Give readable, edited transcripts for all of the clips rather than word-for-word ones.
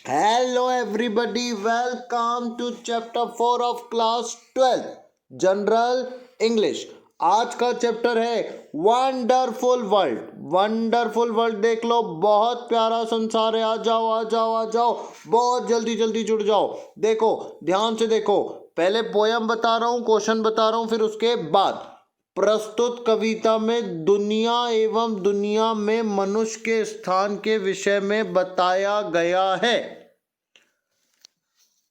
Hello everybody, welcome to chapter 4 of class 12 general English. आज का chapter है wonderful world. Wonderful world देख लो, बहुत प्यारा संसार है। आ जाओ आ जाओ आ जाओ, बहुत जल्दी जल्दी जुड़ जाओ। देखो, ध्यान से देखो, पहले पोयम बता रहा हूँ, क्वेश्चन बता रहा हूँ, फिर उसके बाद प्रस्तुत कविता में दुनिया एवं दुनिया में मनुष्य के स्थान के विषय में बताया गया है।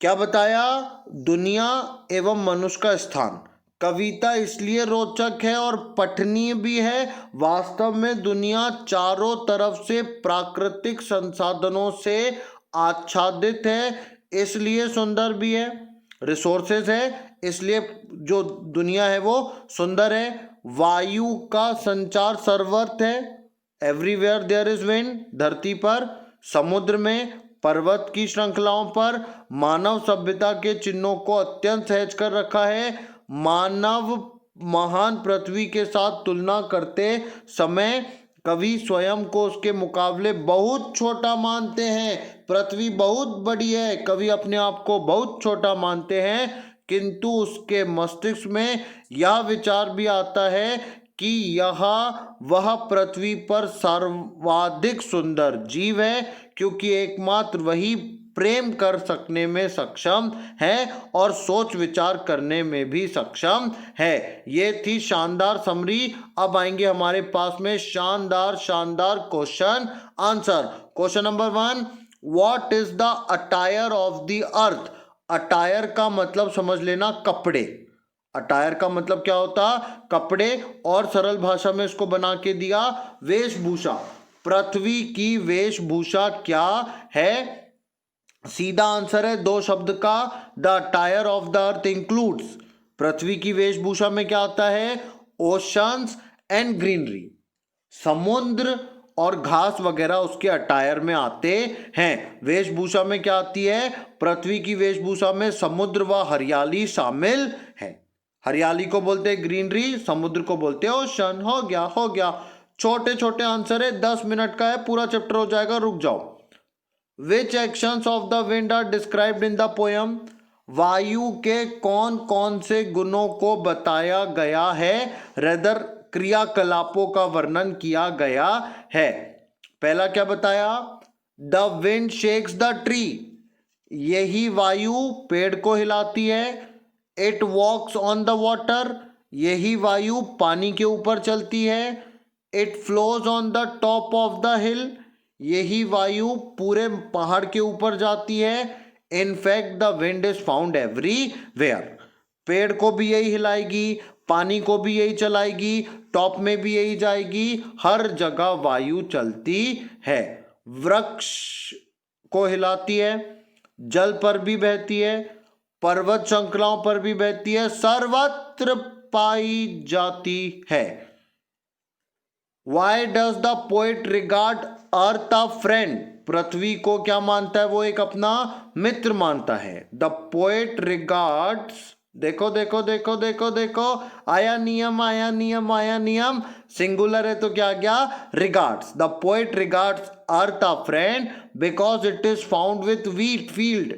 क्या बताया? दुनिया एवं मनुष्य का स्थान। कविता इसलिए रोचक है और पठनीय भी है। वास्तव में दुनिया चारों तरफ से प्राकृतिक संसाधनों से आच्छादित है, इसलिए सुंदर भी है। रिसोर्सेज है, इसलिए जो दुनिया है वो सुंदर है। वायु का संचार सर्वत्र है, एवरीवेयर देयर इज विंड। धरती पर, समुद्र में, पर्वत की श्रृंखलाओं पर मानव सभ्यता के चिन्हों को अत्यंत सहज कर रखा है। मानव महान पृथ्वी के साथ तुलना करते समय कवि स्वयं को उसके मुकाबले बहुत छोटा मानते हैं। पृथ्वी बहुत बड़ी है, कवि अपने आप को बहुत छोटा मानते हैं, किंतु उसके मस्तिष्क में यह विचार भी आता है कि यह वह पृथ्वी पर सर्वाधिक सुंदर जीव है, क्योंकि एकमात्र वही प्रेम कर सकने में सक्षम है और सोच विचार करने में भी सक्षम है। ये थी शानदार समरी। अब आएंगे हमारे पास में शानदार शानदार question answer. Question number 1, what is the attire of the earth? Attire का मतलब समझ लेना, कपड़े। अटायर का मतलब क्या होता? कपड़े। और सरल भाषा में इसको बना के दिया वेशभूषा। पृथ्वी की वेशभूषा क्या है? सीधा आंसर है दो शब्द का, the attire of the earth includes. पृथ्वी की वेशभूषा में क्या आता है? Oceans and greenery. समुद्र और घास वगैरह उसके अटायर में आते हैं। वेशभूषा में क्या आती है? पृथ्वी की वेशभूषा में समुद्र व हरियाली शामिल है। हरियाली को बोलते हैं ग्रीनरी, समुद्र को बोलते हैं ओशन। हो गया हो गया। छोटे छोटे आंसर है, 10 मिनट का है, पूरा चैप्टर हो जाएगा, रुक जाओ। Which actions of the wind are described in the poem? वायु के कौन कौन से गुणों को बताया गया है? रेदर क्रियाकलापों का वर्णन किया गया है। पहला क्या बताया? The wind shakes the tree, यही वायु पेड़ को हिलाती है। It walks on the water, यही वायु पानी के ऊपर चलती है। It flows on the top of the hill, यही वायु पूरे पहाड़ के ऊपर जाती है। In fact the wind is found everywhere, पेड़ को भी यही हिलाएगी, पानी को भी यही चलाएगी, टॉप में भी यही जाएगी, हर जगह वायु चलती है। वृक्ष को हिलाती है, जल पर भी बहती है, पर्वत श्रृंखलाओं पर भी बहती है, सर्वत्र पाई जाती है। Why does the poet regard earth a friend? पृथ्वी को क्या मानता है? वो एक अपना मित्र मानता है। The poet regards, देखो देखो देखो देखो देखो, आया नियम आया नियम आया नियम, सिंगुलर है तो क्या गया? Regards. The poet regards earth a friend because it is found with wheat field.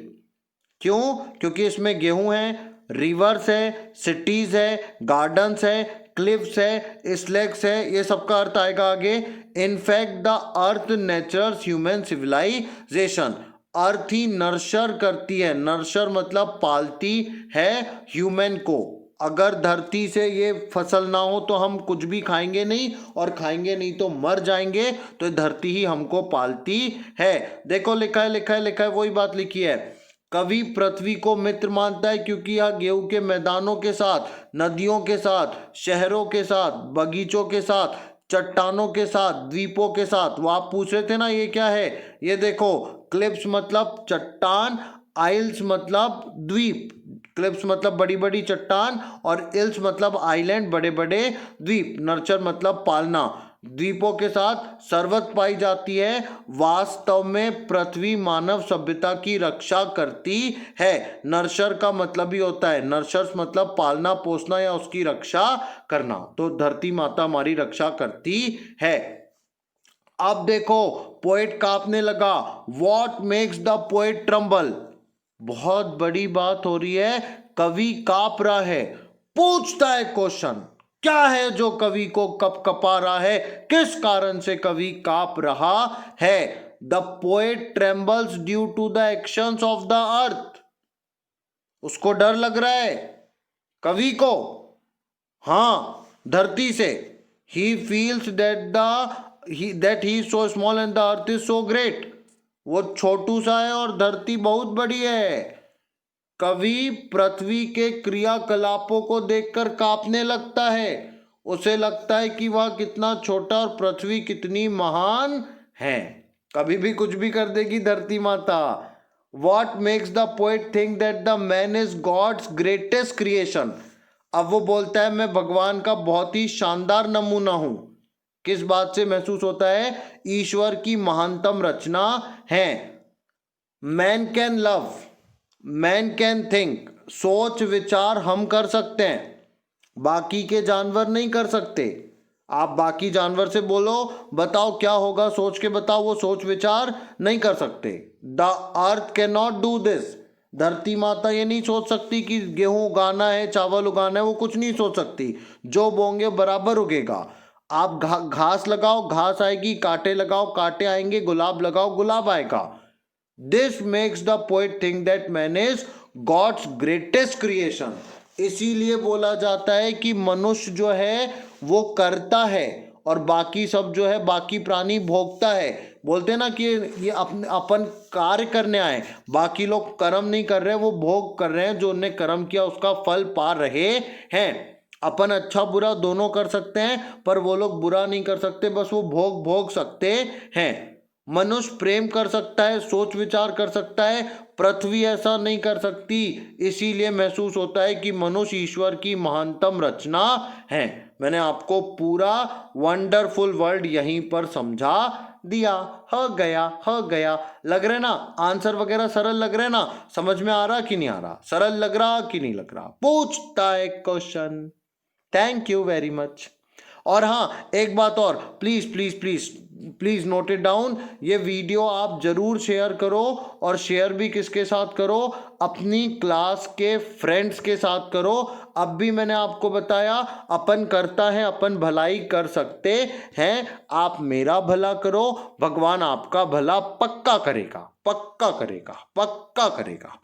क्यों? क्योंकि इसमें गेहूं है, रिवर्स है, सिटीज है, गार्डन्स है, क्लिफ्स है, स्लेक्स है, ये सबका अर्थ आएगा आगे। In fact the earth nature's human civilisation, earth ही नर्शर करती है। नर्शर मतलब पालती है ह्यूमन को। अगर धरती से ये फसल ना हो तो हम कुछ भी खाएंगे नहीं, और खाएंगे नहीं तो मर जाएंगे। तो धरती ही हमको पालती है। देखो लिखा है लिखा है लिखा है, वही बात लिखी है। कवि पृथ्वी को मित्र मानता है क्योंकि यह गेहूं के मैदानों के साथ, नदियों के साथ, शहरों के साथ, बगीचों के साथ, चट्टानों के साथ, द्वीपों के साथ। वो आप पूछ रहे थे ना ये क्या है? ये देखो, क्लिप्स मतलब चट्टान, आइल्स मतलब द्वीप। क्लिप्स मतलब बड़ी बड़ी चट्टान और इल्स मतलब आइलैंड, बड़े बड़े द्वीप। नर्चर मतलब पालना। द्वीपों के साथ सर्वत्र पाई जाती है। वास्तव में पृथ्वी मानव सभ्यता की रक्षा करती है। नर्शर का मतलब ही होता है, नर्शर्स मतलब पालना पोसना या उसकी रक्षा करना। तो धरती माता हमारी रक्षा करती है। अब देखो पोएट कांपने लगा। What makes the poet tremble? बहुत बड़ी बात हो रही है, कवि कांप रहा है। पूछता है क्वेश्चन, क्या है जो कवि को कपकपा रहा है, किस कारण से कवि कांप रहा है? The poet trembles due to the actions of the earth. उसको डर लग रहा है कवि को, हाँ, धरती से। He feels that he so small and the earth is so great. वो छोटू सा है और धरती बहुत बड़ी है। कवि पृथ्वी के क्रियाकलापों को देखकर कांपने लगता है। उसे लगता है कि वह कितना छोटा और पृथ्वी कितनी महान है। कभी भी कुछ भी कर देगी धरती माता। What makes the poet think that the man is God's greatest creation? अब वो बोलता है मैं भगवान का बहुत ही शानदार नमूना हूं। किस बात से महसूस होता है? ईश्वर की महानतम रचना है। Man can love, man can think. सोच विचार हम कर सकते हैं, बाकी के जानवर नहीं कर सकते। आप बाकी जानवर से बोलो बताओ क्या होगा, सोच के बताओ, वो सोच विचार नहीं कर सकते। The earth can not do this. धरती माता ये नहीं सोच सकती कि गेहूं उगाना है, चावल उगाना है, वो कुछ नहीं सोच सकती। जो बोंगे बराबर उगेगा। आप घास लगाओ घास आएगी, कांटे लगाओ कांटे आएंगे, गुलाब लगाओ गुलाब आएगा। This makes the poet think that man is god's greatest creation. इसीलिए बोला जाता है कि मनुष्य जो है वो करता है और बाकी सब जो है, बाकी प्राणी भोगता है। बोलते हैं ना कि ये अपन कार्य करने आए, बाकी लोग कर्म नहीं कर रहे, वो भोग कर रहे हैं। जो उन्होंने कर्म किया उसका फल पा रहे हैं। अपन अच्छा बुरा दोनों कर सकते हैं, पर वो लोग बुरा नहीं कर सकते, बस वो भोग सकते हैं। मनुष्य प्रेम कर सकता है, सोच विचार कर सकता है, पृथ्वी ऐसा नहीं कर सकती। इसीलिए महसूस होता है कि मनुष्य ईश्वर की महानतम रचना है। मैंने आपको पूरा वंडरफुल वर्ल्ड यहीं पर समझा दिया। हो गया। लग रहा है ना आंसर वगैरह सरल लग रहा है ना? समझ में आ रहा कि नहीं आ रहा? सरल लग रहा कि नहीं लग रहा? पूछता है question. Thank you very much. और हाँ, एक बात और, please please please please note it down. ये वीडियो आप जरूर शेयर करो, और शेयर भी किसके साथ करो? अपनी क्लास के फ्रेंड्स के साथ करो। अब भी मैंने आपको बताया अपन करता है, अपन भलाई कर सकते हैं। आप मेरा भला करो, भगवान आपका भला पक्का करेगा, पक्का करेगा, पक्का करेगा।